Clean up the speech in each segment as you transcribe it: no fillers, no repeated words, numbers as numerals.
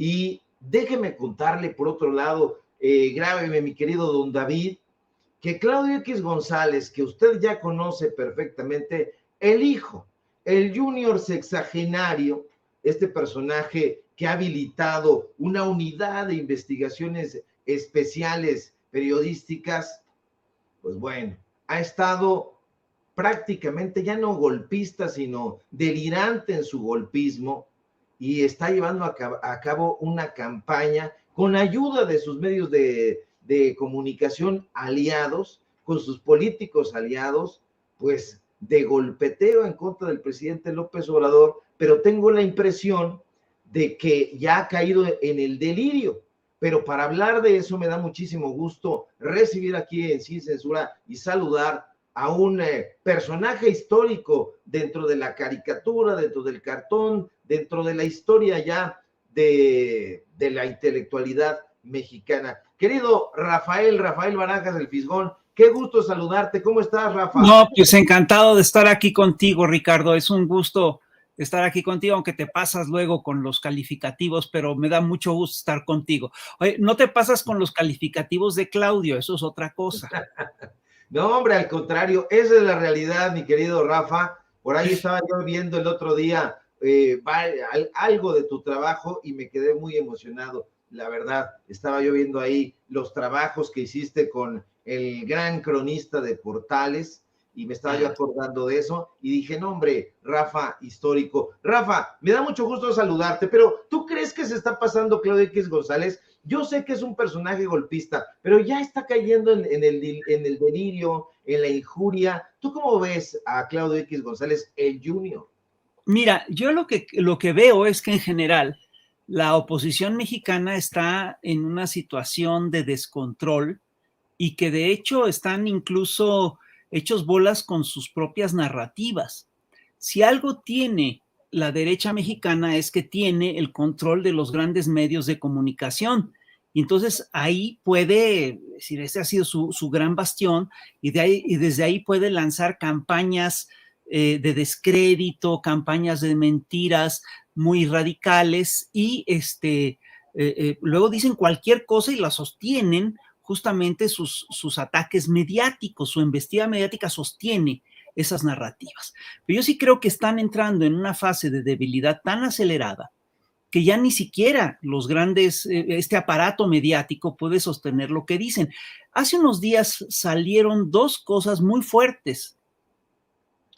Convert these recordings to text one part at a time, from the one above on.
Y déjeme contarle, por otro lado, grábeme, mi querido don David, que Claudio X González, que usted ya conoce perfectamente, el hijo, el junior sexagenario, este personaje que ha habilitado una unidad de investigaciones especiales periodísticas, pues bueno, ha estado prácticamente ya no golpista, sino delirante en su golpismo, y está llevando a cabo una campaña con ayuda de sus medios de comunicación aliados, con sus políticos aliados, pues de golpeteo en contra del presidente López Obrador, pero tengo la impresión de que ya ha caído en el delirio. Pero para hablar de eso me da muchísimo gusto recibir aquí en Sin Censura y saludar a un personaje histórico dentro de la caricatura, dentro del cartón, dentro de la historia ya de la intelectualidad mexicana. Querido Rafael Barajas del Fisgón, qué gusto saludarte. ¿Cómo estás, Rafa? No, pues encantado de estar aquí contigo, Ricardo. Es un gusto estar aquí contigo, aunque te pasas luego con los calificativos, pero me da mucho gusto estar contigo. Oye, no te pasas con los calificativos de Claudio, eso es otra cosa. No, hombre, al contrario, esa es la realidad, mi querido Rafa. Por ahí estaba yo viendo el otro día algo de tu trabajo y me quedé muy emocionado. La verdad, estaba yo viendo ahí los trabajos que hiciste con el gran cronista de Portales y me estaba yo acordando de eso y dije, no, hombre, Rafa, histórico. Rafa, me da mucho gusto saludarte, pero ¿tú crees que se está pasando Claudio X González? Yo sé que es un personaje golpista, pero ya está cayendo en el delirio, en la injuria. ¿Tú cómo ves a Claudio X González, el Junior? Mira, yo lo que veo es que en general la oposición mexicana está en una situación de descontrol y que de hecho están incluso hechos bolas con sus propias narrativas. Si algo tiene la derecha mexicana es que tiene el control de los grandes medios de comunicación. Y entonces ahí puede, es decir, ese ha sido su gran bastión, y desde ahí puede lanzar campañas de descrédito, campañas de mentiras muy radicales, y luego dicen cualquier cosa y la sostienen justamente sus ataques mediáticos, su embestida mediática sostiene esas narrativas. Pero yo sí creo que están entrando en una fase de debilidad tan acelerada que ya ni siquiera los grandes, este aparato mediático puede sostener lo que dicen. Hace unos días salieron dos cosas muy fuertes,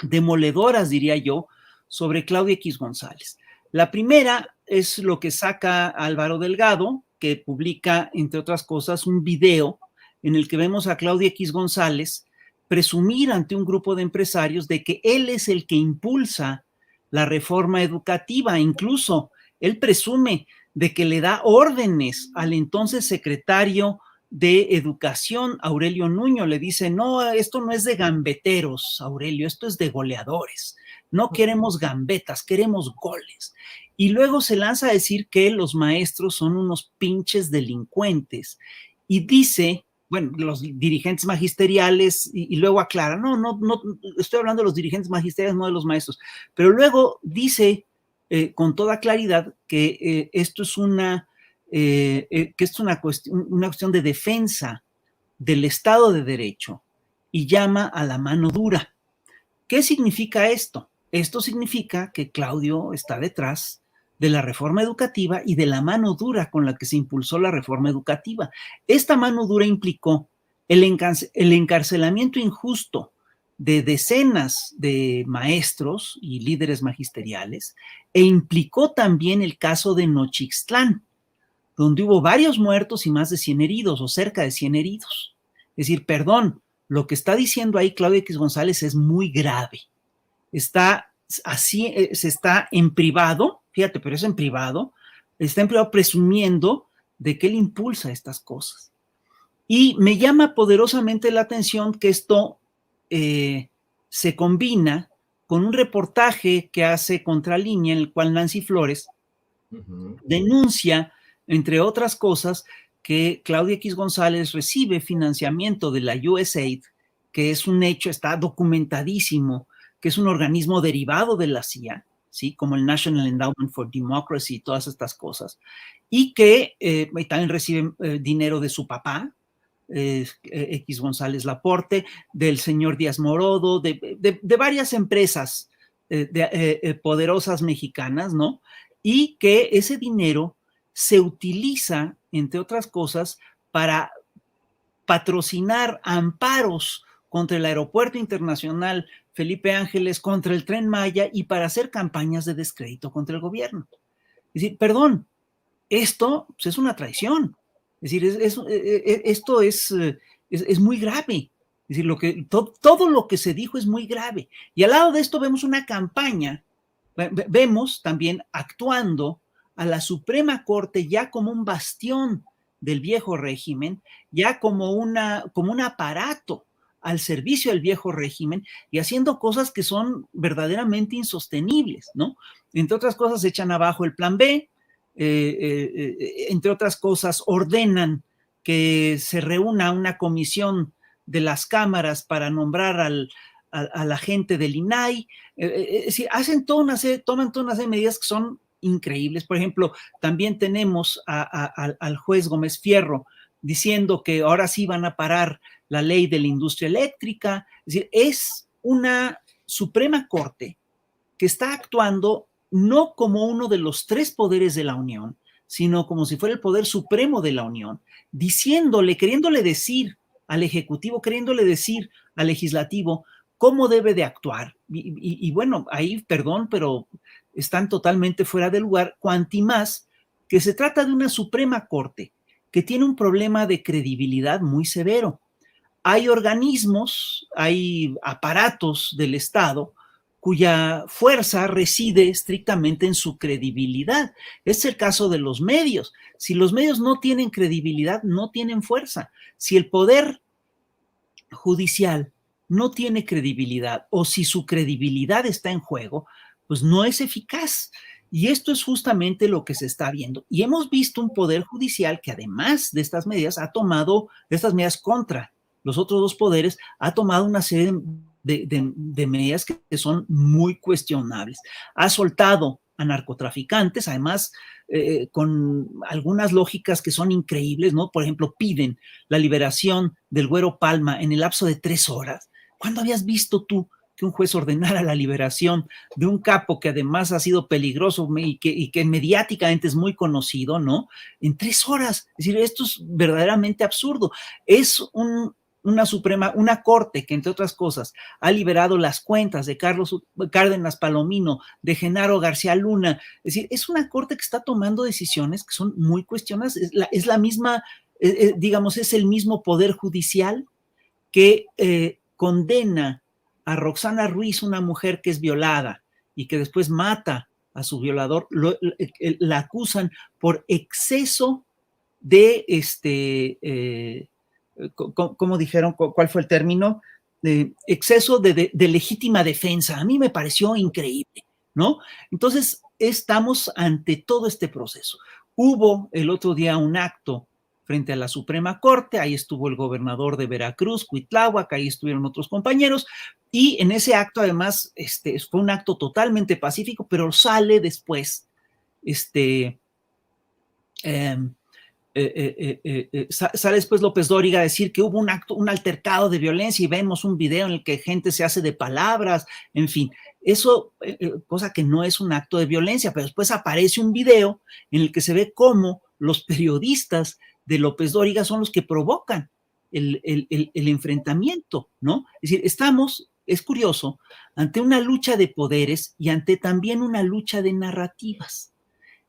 demoledoras, diría yo, sobre Claudio X González. La primera es lo que saca Álvaro Delgado, que publica, entre otras cosas, un video en el que vemos a Claudio X González presumir ante un grupo de empresarios de que él es el que impulsa la reforma educativa. Incluso él presume de que le da órdenes al entonces secretario de Educación, Aurelio Nuño. Le dice, no, esto no es de gambeteros, Aurelio, esto es de goleadores. No queremos gambetas, queremos goles. Y luego se lanza a decir que los maestros son unos pinches delincuentes. Y dice, bueno, los dirigentes magisteriales, y luego aclara, no, estoy hablando de los dirigentes magisteriales, no de los maestros. Pero luego dice con toda claridad que esto es una cuestión de defensa del Estado de Derecho y llama a la mano dura. ¿Qué significa esto? Esto significa que Claudio está detrás de la reforma educativa y de la mano dura con la que se impulsó la reforma educativa. Esta mano dura implicó el encarcelamiento injusto de decenas de maestros y líderes magisteriales, e implicó también el caso de Nochixtlán, donde hubo varios muertos y más de 100 heridos, o cerca de 100 heridos. Es decir, perdón, lo que está diciendo ahí Claudio X González es muy grave. Está así, se está en privado, fíjate, pero es en privado, está en privado presumiendo de que él impulsa estas cosas. Y me llama poderosamente la atención que esto se combina con un reportaje que hace Contralínea, en el cual Nancy Flores denuncia, entre otras cosas, que Claudio X González recibe financiamiento de la USAID, que es un hecho, está documentadísimo, que es un organismo derivado de la CIA, ¿sí? Como el National Endowment for Democracy y todas estas cosas, y que también recibe dinero de su papá, X González Laporte, del señor Díaz Morodo, de varias empresas poderosas mexicanas, ¿no? Y que ese dinero se utiliza, entre otras cosas, para patrocinar amparos contra el Aeropuerto Internacional Felipe Ángeles, contra el Tren Maya y para hacer campañas de descrédito contra el gobierno. Es decir, perdón, esto pues, es una traición. Es decir, esto es muy grave. Es decir, todo lo que se dijo es muy grave. Y al lado de esto vemos una campaña, vemos también actuando a la Suprema Corte ya como un bastión del viejo régimen, ya como un aparato al servicio del viejo régimen y haciendo cosas que son verdaderamente insostenibles, ¿no? Entre otras cosas, echan abajo el plan B, entre otras cosas, ordenan que se reúna una comisión de las cámaras para nombrar a la gente del INAI, es decir, toman toda una serie de medidas que son increíbles. Por ejemplo, también tenemos al juez Gómez Fierro diciendo que ahora sí van a parar la ley de la industria eléctrica. Es decir, es una Suprema Corte que está actuando no como uno de los tres poderes de la Unión, sino como si fuera el poder supremo de la Unión, queriéndole decir al Ejecutivo, queriéndole decir al Legislativo cómo debe de actuar. Y bueno, ahí, perdón, pero están totalmente fuera de lugar, cuanti más que se trata de una Suprema Corte que tiene un problema de credibilidad muy severo. Hay organismos, hay aparatos del Estado cuya fuerza reside estrictamente en su credibilidad. Es el caso de los medios. Si los medios no tienen credibilidad, no tienen fuerza. Si el poder judicial no tiene credibilidad o si su credibilidad está en juego, pues no es eficaz. Y esto es justamente lo que se está viendo. Y hemos visto un poder judicial que además de estas medidas de estas medidas contra los otros dos poderes, ha tomado una serie de medidas que son muy cuestionables. Ha soltado a narcotraficantes, además con algunas lógicas que son increíbles, ¿no? Por ejemplo, piden la liberación del Güero Palma en el lapso de 3 horas. ¿Cuándo habías visto tú que un juez ordenara la liberación de un capo que además ha sido peligroso y que mediáticamente es muy conocido, ¿no? En 3 horas. Es decir, esto es verdaderamente absurdo. Es una corte que, entre otras cosas, ha liberado las cuentas de Carlos Cárdenas Palomino, de Genaro García Luna. Es decir, es una corte que está tomando decisiones que son muy cuestionadas. Es la misma, digamos, es el mismo poder judicial que condena a Roxana Ruiz, una mujer que es violada y que después mata a su violador, la acusan por exceso de ¿cómo dijeron? ¿Cuál fue el término? Exceso de legítima defensa. A mí me pareció increíble, ¿no? Entonces, estamos ante todo este proceso. Hubo el otro día un acto frente a la Suprema Corte, ahí estuvo el gobernador de Veracruz, Cuitláhuac, ahí estuvieron otros compañeros, y en ese acto, además, fue un acto totalmente pacífico, pero sale después, sale después López Dóriga a decir que hubo un altercado de violencia y vemos un video en el que gente se hace de palabras, en fin, eso, cosa que no es un acto de violencia, pero después aparece un video en el que se ve cómo los periodistas de López Dóriga son los que provocan el enfrentamiento, ¿no? Es decir, es curioso, ante una lucha de poderes y ante también una lucha de narrativas.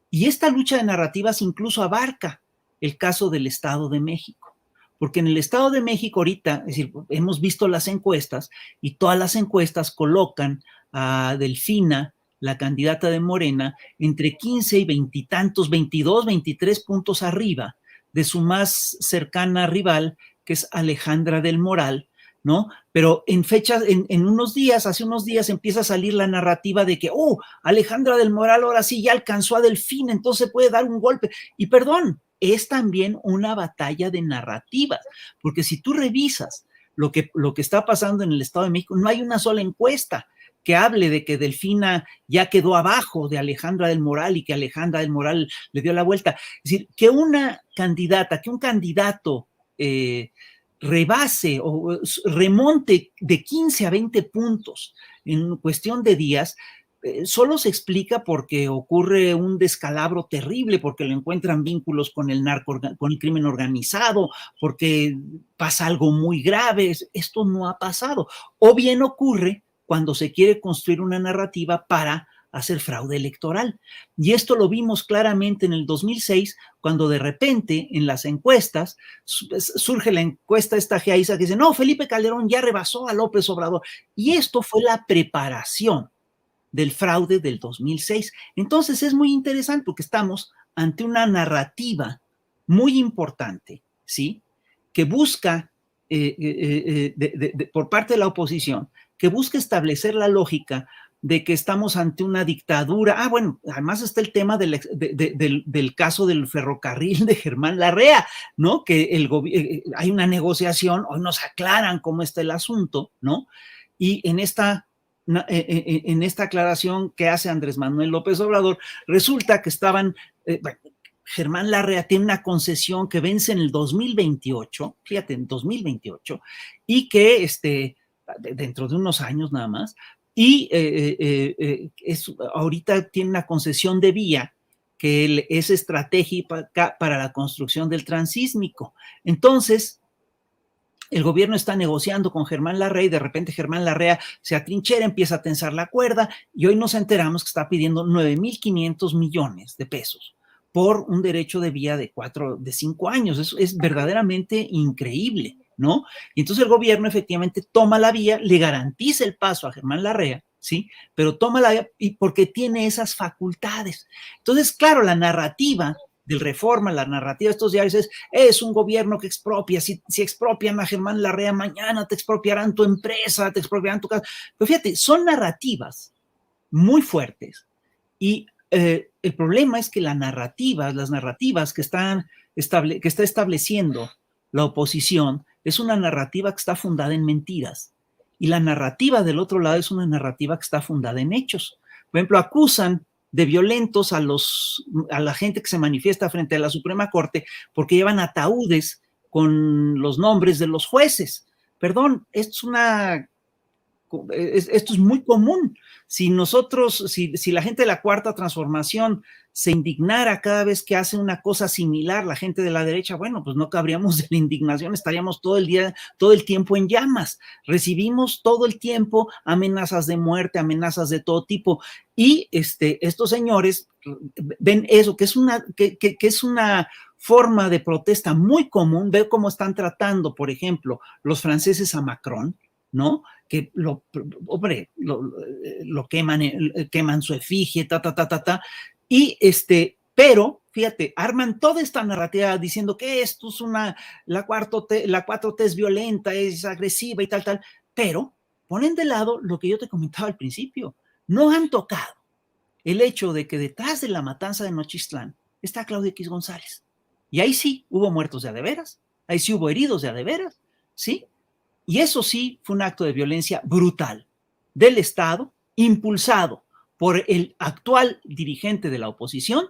Y esta lucha de narrativas incluso abarca el caso del Estado de México, porque en el Estado de México ahorita, es decir, hemos visto las encuestas y todas las encuestas colocan a Delfina, la candidata de Morena, entre 15 y 20 y tantos, 22, 23 puntos arriba de su más cercana rival, que es Alejandra del Moral, ¿no? Pero en unos días, hace unos días empieza a salir la narrativa de que, Alejandra del Moral ahora sí ya alcanzó a Delfina, entonces puede dar un golpe. Y perdón, es también una batalla de narrativas, porque si tú revisas lo que está pasando en el Estado de México, no hay una sola encuesta que hable de que Delfina ya quedó abajo de Alejandra del Moral y que Alejandra del Moral le dio la vuelta. Es decir, que una candidata, que un candidato rebase o remonte de 15 a 20 puntos en cuestión de días, solo se explica porque ocurre un descalabro terrible, porque le encuentran vínculos con el con el crimen organizado, porque pasa algo muy grave. Esto no ha pasado. O bien ocurre cuando se quiere construir una narrativa para hacer fraude electoral. Y esto lo vimos claramente en el 2006, cuando de repente en las encuestas surge la encuesta esta GEAISA que dice, no, Felipe Calderón ya rebasó a López Obrador. Y esto fue la preparación del fraude del 2006. Entonces es muy interesante porque estamos ante una narrativa muy importante, ¿sí? Que busca, por parte de la oposición, que busca establecer la lógica de que estamos ante una dictadura. Bueno, además está el tema del caso del ferrocarril de Germán Larrea, ¿no? Que hay una negociación, hoy nos aclaran cómo está el asunto, ¿no? Y en esta aclaración que hace Andrés Manuel López Obrador, resulta que bueno, Germán Larrea tiene una concesión que vence en el 2028, fíjate, en 2028, y que dentro de unos años nada más, y ahorita tiene una concesión de vía que es estratégica para la construcción del transísmico. Entonces, el gobierno está negociando con Germán Larrea y de repente Germán Larrea se atrinchera, empieza a tensar la cuerda y hoy nos enteramos que está pidiendo 9,500 millones de pesos por un derecho de vía de 5 años. Eso es verdaderamente increíble, ¿no? Y entonces el gobierno efectivamente toma la vía, le garantiza el paso a Germán Larrea, ¿sí? Pero toma la vía porque tiene esas facultades. Entonces, claro, la narrativa del Reforma, la narrativa de estos diarios es un gobierno que expropia. Si expropian a Germán Larrea, mañana te expropiarán tu empresa, te expropiarán tu casa. Pero fíjate, son narrativas muy fuertes y el problema es que las narrativas que está estableciendo la oposición es una narrativa que está fundada en mentiras y la narrativa del otro lado es una narrativa que está fundada en hechos. Por ejemplo, acusan de violentos a la gente que se manifiesta frente a la Suprema Corte porque llevan ataúdes con los nombres de los jueces. Perdón, esto es muy común. Si la gente de la Cuarta Transformación se indignara cada vez que hace una cosa similar, la gente de la derecha, bueno, pues no cabríamos de la indignación, estaríamos todo el tiempo en llamas. Recibimos todo el tiempo amenazas de muerte, amenazas de todo tipo. Y estos señores ven eso, que es una forma de protesta muy común. Ve cómo están tratando, por ejemplo, los franceses a Macron, ¿no? Que lo queman su efigie, y pero fíjate, arman toda esta narrativa diciendo que esto es la 4T es violenta, es agresiva y tal, pero ponen de lado lo que yo te comentaba al principio. No han tocado el hecho de que detrás de la matanza de Nochistlán está Claudio X González. Y ahí sí hubo muertos de a de veras, ahí sí hubo heridos de a de veras, ¿sí? Y eso sí fue un acto de violencia brutal del Estado, impulsado por el actual dirigente de la oposición,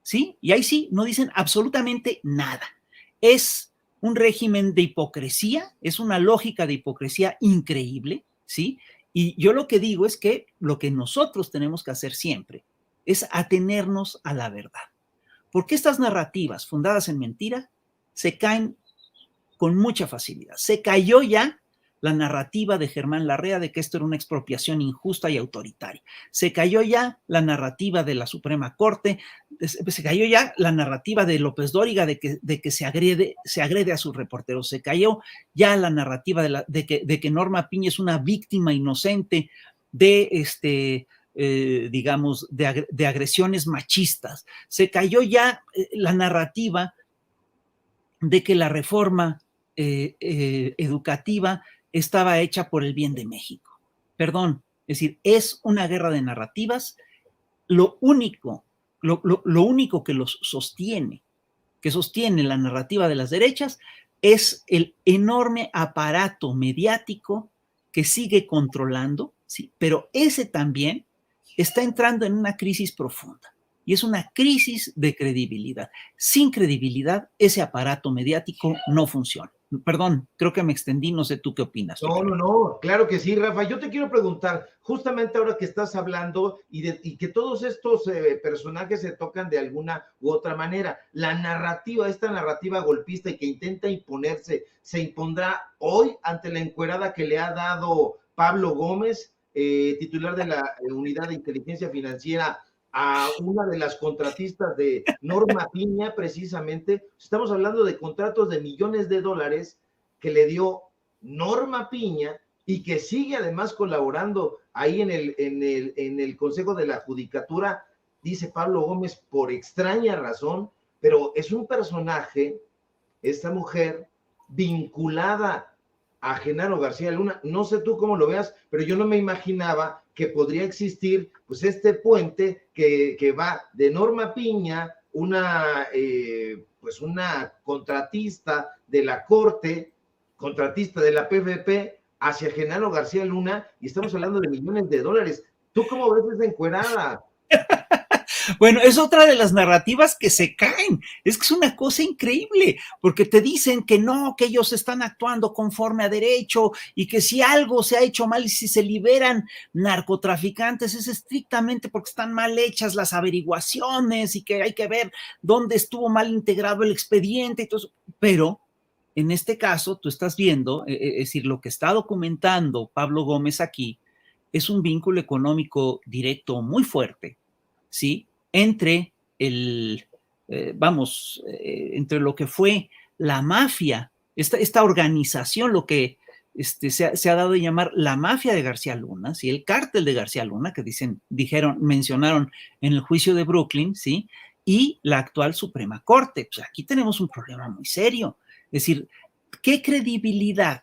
¿sí? Y ahí sí no dicen absolutamente nada. Es un régimen de hipocresía, es una lógica de hipocresía increíble, ¿sí? Y yo lo que digo es que lo que nosotros tenemos que hacer siempre es atenernos a la verdad. Porque estas narrativas fundadas en mentira se caen con mucha facilidad. Se cayó ya la narrativa de Germán Larrea de que esto era una expropiación injusta y autoritaria. Se cayó ya la narrativa de la Suprema Corte, se cayó ya la narrativa de López Dóriga de que se agrede a sus reporteros, se cayó ya la narrativa de que Norma Piña es una víctima inocente de digamos, de agresiones machistas. Se cayó ya la narrativa de que la reforma educativa estaba hecha por el bien de México. Perdón, es decir, es una guerra de narrativas. Lo único que los sostiene, que sostiene la narrativa de las derechas, es el enorme aparato mediático que sigue controlando sí, pero ese también está entrando en una crisis profunda y es una crisis de credibilidad. Sin credibilidad, ese aparato mediático no funciona. Perdón, creo que me extendí, no sé tú qué opinas, No, Pepe. no, no, claro que sí, Rafa. Yo te quiero preguntar, justamente ahora que estás hablando y que todos estos personajes se tocan de alguna u otra manera, la narrativa, esta narrativa golpista y que intenta imponerse, ¿se impondrá hoy ante la encuerada que le ha dado Pablo Gómez, titular de la Unidad de Inteligencia Financiera, a una de las contratistas de Norma Piña, precisamente? Estamos hablando de contratos de millones de dólares que le dio Norma Piña y que sigue además colaborando ahí en el Consejo de la Judicatura, dice Pablo Gómez, por extraña razón, pero es un personaje, esta mujer, vinculada a Genaro García Luna. No sé tú cómo lo veas, pero yo no me imaginaba que podría existir pues este puente que va de Norma Piña, pues una contratista de la Corte, contratista de la PFP, hacia Genaro García Luna, y estamos hablando de millones de dólares. ¿Tú cómo ves esa encuerada? Bueno, es otra de las narrativas que se caen. Es que es una cosa increíble, porque te dicen que no, que ellos están actuando conforme a derecho y que si algo se ha hecho mal y si se liberan narcotraficantes es estrictamente porque están mal hechas las averiguaciones y que hay que ver dónde estuvo mal integrado el expediente y todo eso. Pero en este caso, tú estás viendo, es decir, lo que está documentando Pablo Gómez aquí es un vínculo económico directo muy fuerte, ¿sí? Entre entre lo que fue la mafia, esta organización, lo que se ha dado a llamar la mafia de García Luna, ¿sí? El cártel de García Luna, que mencionaron en el juicio de Brooklyn, ¿sí? Y la actual Suprema Corte. Pues aquí tenemos un problema muy serio. Es decir, ¿qué credibilidad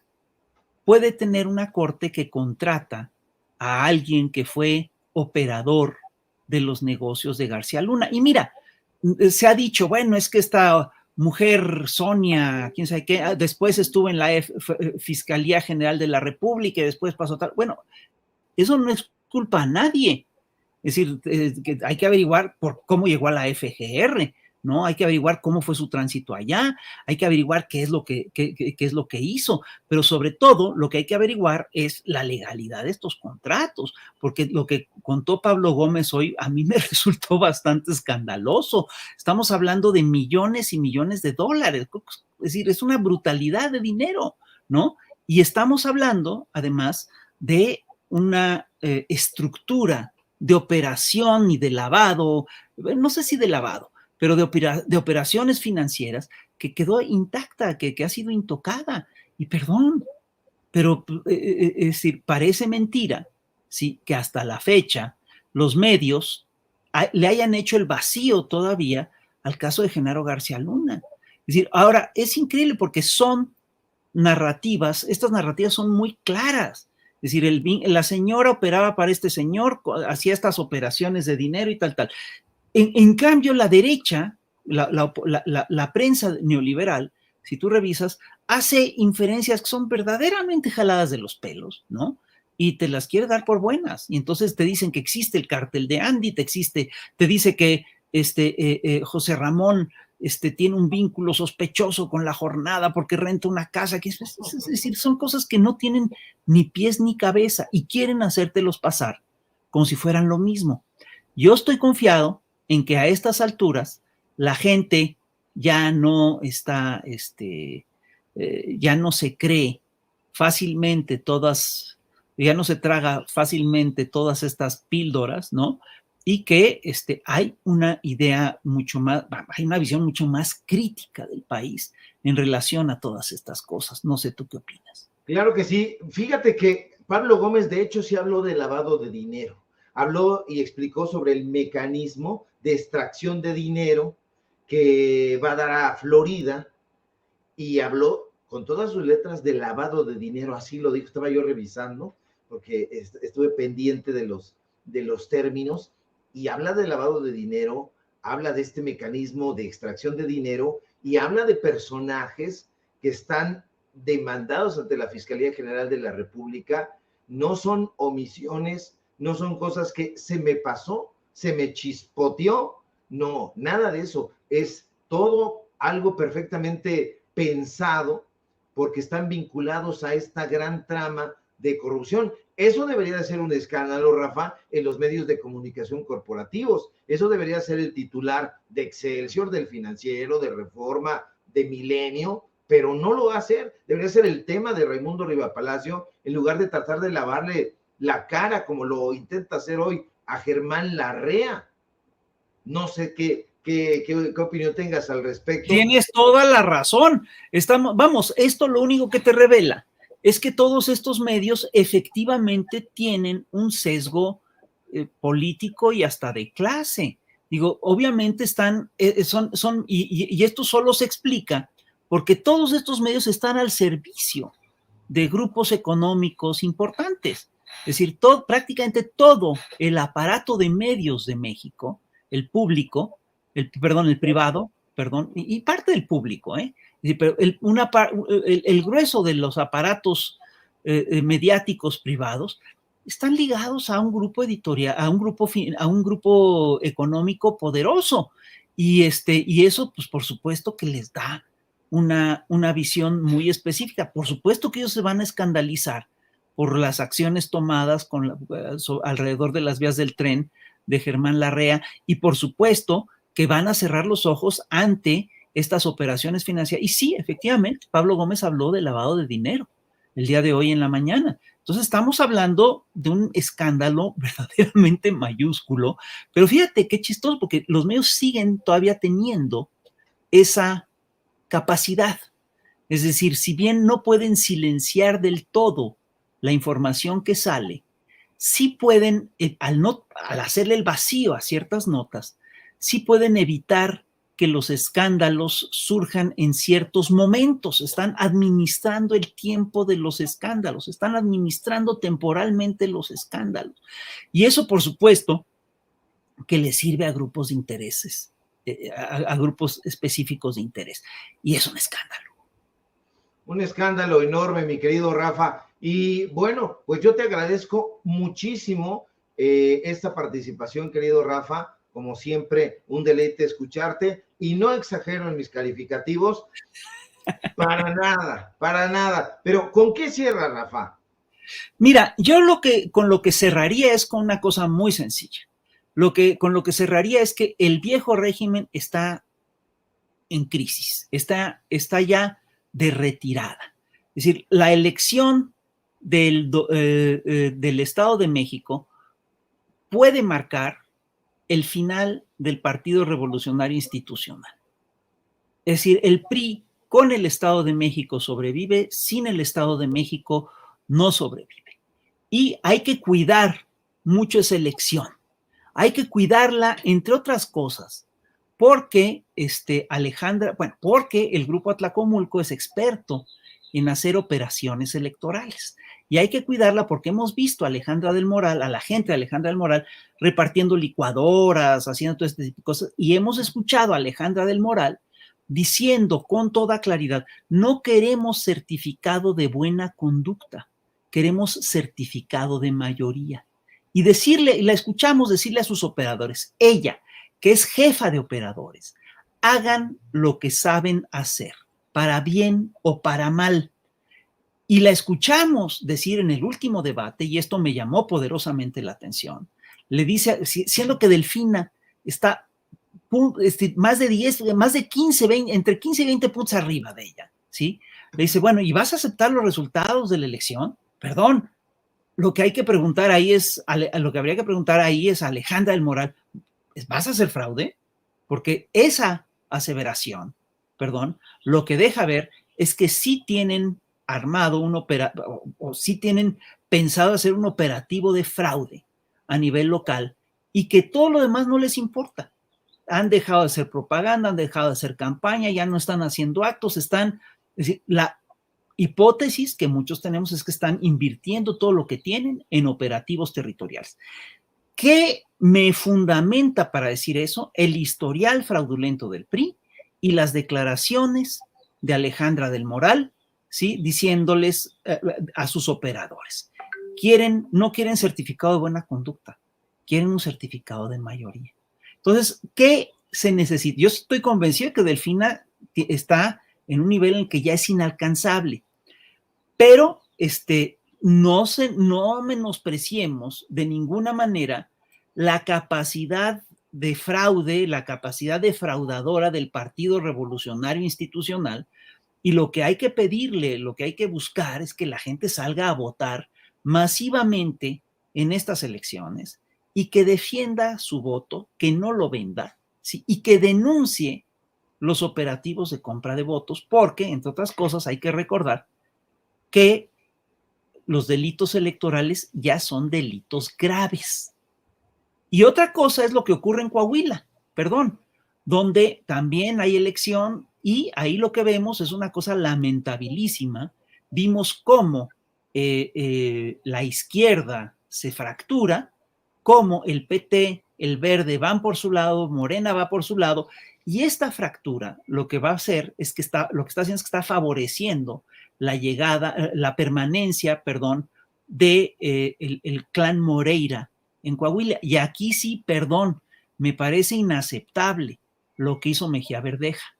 puede tener una corte que contrata a alguien que fue operador de los negocios de García Luna? Y mira, se ha dicho, bueno, es que esta mujer Sonia, quién sabe qué, después estuvo en la Fiscalía General de la República y después pasó tal. Bueno, eso no es culpa a nadie. Es decir, que hay que averiguar por cómo llegó a la FGR, ¿no? Hay que averiguar cómo fue su tránsito allá, hay que averiguar qué es lo qué es lo que hizo, pero sobre todo lo que hay que averiguar es la legalidad de estos contratos, porque lo que contó Pablo Gómez hoy a mí me resultó bastante escandaloso. Estamos hablando de millones y millones de dólares, es decir, es una brutalidad de dinero, ¿no? Y estamos hablando, además, de una estructura de operación y de lavado, no sé si de lavado, pero de operaciones financieras que quedó intacta, que ha sido intocada. Y perdón, pero es decir, parece mentira, ¿sí? Que hasta la fecha los medios le hayan hecho el vacío todavía al caso de Genaro García Luna. Es decir, ahora es increíble porque son narrativas, estas narrativas son muy claras. Es decir, la señora operaba para este señor, hacía estas operaciones de dinero y tal, tal. En cambio, la derecha, la prensa neoliberal, si tú revisas, hace inferencias que son verdaderamente jaladas de los pelos, ¿no? Y te las quiere dar por buenas. Y entonces te dicen que existe el cártel de Andy, te dice que José Ramón tiene un vínculo sospechoso con la jornada porque renta una casa. Es decir, son cosas que no tienen ni pies ni cabeza y quieren hacértelos pasar como si fueran lo mismo. Yo estoy confiado en que a estas alturas la gente ya no está, ya no se cree fácilmente ya no se traga fácilmente todas estas píldoras, ¿no? Y que hay una idea mucho más, hay una visión mucho más crítica del país en relación a todas estas cosas. No sé tú qué opinas. Claro que sí. Fíjate que Pablo Gómez, de hecho, sí habló de lavado de dinero. Habló y explicó sobre el mecanismo de extracción de dinero que va a dar a Florida y habló con todas sus letras de lavado de dinero. Así lo dijo, estaba yo revisando porque estuve pendiente de los términos y habla de lavado de dinero, habla de este mecanismo de extracción de dinero y habla de personajes que están demandados ante la Fiscalía General de la República, no son omisiones, no son cosas que se me pasó, se me chispoteó, no, nada de eso, es todo algo perfectamente pensado porque están vinculados a esta gran trama de corrupción. Eso debería de ser un escándalo, Rafa, en los medios de comunicación corporativos. Eso debería ser el titular de Excelsior, del Financiero, de Reforma, de Milenio, pero no lo va a hacer. Debería ser el tema de Raimundo Rivapalacio, en lugar de tratar de lavarle la cara, como lo intenta hacer hoy a Germán Larrea. No sé qué opinión tengas al respecto. Tienes toda la razón. Vamos, esto lo único que te revela es que todos estos medios efectivamente tienen un sesgo político y hasta de clase. Digo, obviamente y esto solo se explica porque todos estos medios están al servicio de grupos económicos importantes. Es decir, prácticamente todo el aparato de medios de México, el público, el privado, y parte del público, pero el grueso de los aparatos mediáticos privados están ligados a un grupo editorial, a un grupo económico poderoso, y eso, pues, por supuesto que les da una visión muy específica. Por supuesto que ellos se van a escandalizar por las acciones tomadas alrededor de las vías del tren de Germán Larrea, y por supuesto que van a cerrar los ojos ante estas operaciones financieras. Y sí, efectivamente, Pablo Gómez habló de lavado de dinero el día de hoy en la mañana. Entonces estamos hablando de un escándalo verdaderamente mayúsculo, pero fíjate qué chistoso, porque los medios siguen todavía teniendo esa capacidad. Es decir, si bien no pueden silenciar del todo la información que sale, sí pueden, al hacerle el vacío a ciertas notas, sí pueden evitar que los escándalos surjan en ciertos momentos. Están administrando el tiempo de los escándalos, están administrando temporalmente los escándalos. Y eso, por supuesto, que le sirve a grupos de intereses, a grupos específicos de interés. Y es un escándalo. Un escándalo enorme, mi querido Rafa. Y bueno, pues yo te agradezco muchísimo esta participación, querido Rafa. Como siempre, un deleite escucharte, y no exagero en mis calificativos, para nada, para nada. Pero ¿con qué cierra, Rafa? Mira, yo con lo que cerraría es con una cosa muy sencilla. Con lo que cerraría es que el viejo régimen está en crisis, está ya de retirada. Es decir, la elección del Estado de México puede marcar el final del Partido Revolucionario Institucional. Es decir, el PRI con el Estado de México sobrevive, sin el Estado de México no sobrevive. Y hay que cuidar mucho esa elección. Hay que cuidarla, entre otras cosas, porque porque el Grupo Atlacomulco es experto en hacer operaciones electorales. Y hay que cuidarla porque hemos visto a Alejandra del Moral, a la gente de Alejandra del Moral, repartiendo licuadoras, haciendo todo este tipo de cosas. Y hemos escuchado a Alejandra del Moral diciendo con toda claridad: no queremos certificado de buena conducta, queremos certificado de mayoría. Y la escuchamos decirle a sus operadores, ella, que es jefa de operadores, hagan lo que saben hacer, para bien o para mal. Y la escuchamos decir en el último debate, y esto me llamó poderosamente la atención, le dice, siendo que Delfina está más de 15, 20, entre 15 y 20 puntos arriba de ella, ¿sí? Le dice, bueno, ¿y vas a aceptar los resultados de la elección? Perdón, lo que hay que preguntar ahí lo que habría que preguntar ahí es a Alejandra del Moral, ¿vas a hacer fraude? Porque esa aseveración, lo que deja ver es que sí tienen armado o sí tienen pensado hacer un operativo de fraude a nivel local, y que todo lo demás no les importa. Han dejado de hacer propaganda, han dejado de hacer campaña, ya no están haciendo actos, es decir, la hipótesis que muchos tenemos es que están invirtiendo todo lo que tienen en operativos territoriales. ¿Qué me fundamenta para decir eso? El historial fraudulento del PRI y las declaraciones de Alejandra del Moral, ¿sí? Diciéndoles a sus operadores: no quieren certificado de buena conducta, quieren un certificado de mayoría. Entonces, ¿qué se necesita? Yo estoy convencido de que Delfina está en un nivel en el que ya es inalcanzable, pero no menospreciemos de ninguna manera la capacidad de fraude, la capacidad defraudadora del Partido Revolucionario Institucional, y lo que hay que pedirle, lo que hay que buscar es que la gente salga a votar masivamente en estas elecciones y que defienda su voto, que no lo venda, ¿sí? Y que denuncie los operativos de compra de votos, porque, entre otras cosas, hay que recordar que los delitos electorales ya son delitos graves. Y otra cosa es lo que ocurre en Coahuila, donde también hay elección y ahí lo que vemos es una cosa lamentabilísima. Vimos cómo la izquierda se fractura, cómo el PT, el Verde van por su lado, Morena va por su lado, y esta fractura lo que va a hacer es que lo que está haciendo es que está favoreciendo la llegada, la permanencia, de el clan Moreira en Coahuila. Y aquí sí, me parece inaceptable lo que hizo Mejía Verdeja.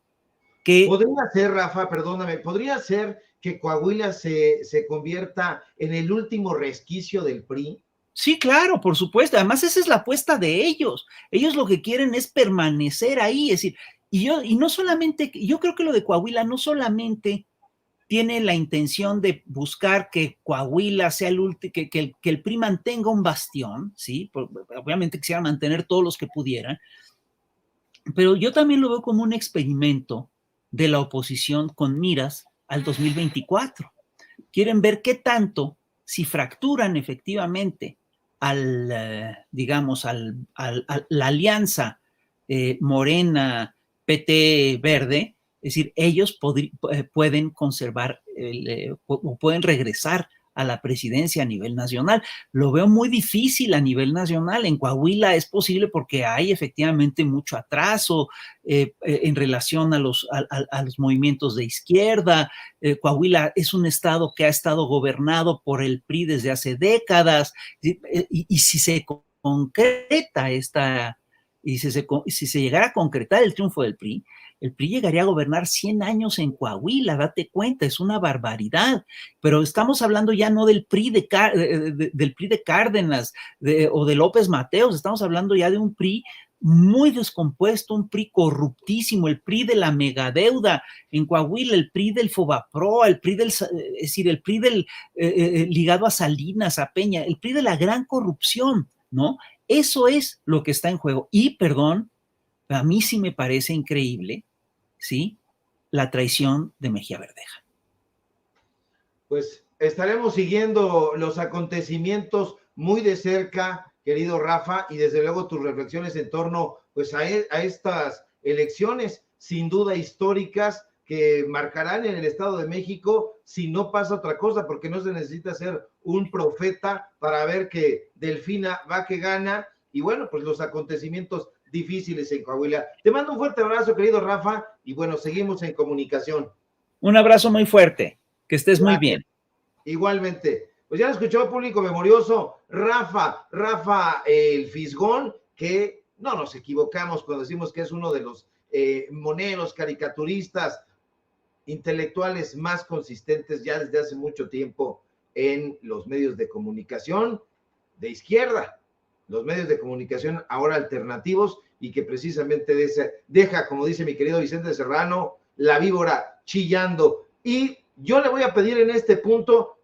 Podría ser, Rafa, perdóname, podría ser que Coahuila se convierta en el último resquicio del PRI. Sí, claro, por supuesto. Además, esa es la apuesta de ellos. Ellos lo que quieren es permanecer ahí. Es decir, y no solamente, yo creo que lo de Coahuila no solamente tiene la intención de buscar que Coahuila sea el último, que el PRI mantenga un bastión, ¿sí? Obviamente quisiera mantener todos los que pudieran, pero yo también lo veo como un experimento de la oposición con miras al 2024. Quieren ver qué tanto, si fracturan efectivamente digamos, la alianza Morena, PT, Verde, es decir, ellos pueden conservar o pueden regresar a la presidencia a nivel nacional. Lo veo muy difícil a nivel nacional. En Coahuila es posible porque hay efectivamente mucho atraso en relación a los movimientos de izquierda. Coahuila es un estado que ha estado gobernado por el PRI desde hace décadas, y si se concreta si se llegara a concretar el triunfo del PRI, el PRI llegaría a gobernar 100 años en Coahuila, date cuenta, es una barbaridad. Pero estamos hablando ya no del PRI del PRI de Cárdenas o de López Mateos, estamos hablando ya de un PRI muy descompuesto, un PRI corruptísimo, el PRI de la megadeuda en Coahuila, el PRI del Fobaproa, el PRI ligado a Salinas, a Peña, el PRI de la gran corrupción, ¿no? Eso es lo que está en juego. Y, a mí sí me parece increíble, ¿sí?, la traición de Mejía Verdeja. Pues estaremos siguiendo los acontecimientos muy de cerca, querido Rafa, y desde luego tus reflexiones en torno pues a estas elecciones sin duda históricas que marcarán en el Estado de México si no pasa otra cosa, porque no se necesita ser un profeta para ver que Delfina va que gana, y bueno, pues los acontecimientos difíciles en Coahuila. Te mando un fuerte abrazo, querido Rafa, y bueno, seguimos en comunicación. Un abrazo muy fuerte, que estés muy bien. Igualmente. Pues ya lo escuchó, público memorioso, Rafa el Fisgón, que no nos equivocamos cuando decimos que es uno de los moneros, caricaturistas, intelectuales más consistentes ya desde hace mucho tiempo en los medios de comunicación de izquierda, los medios de comunicación ahora alternativos, y que precisamente deja, como dice mi querido Vicente Serrano, la víbora chillando. Y yo le voy a pedir en este punto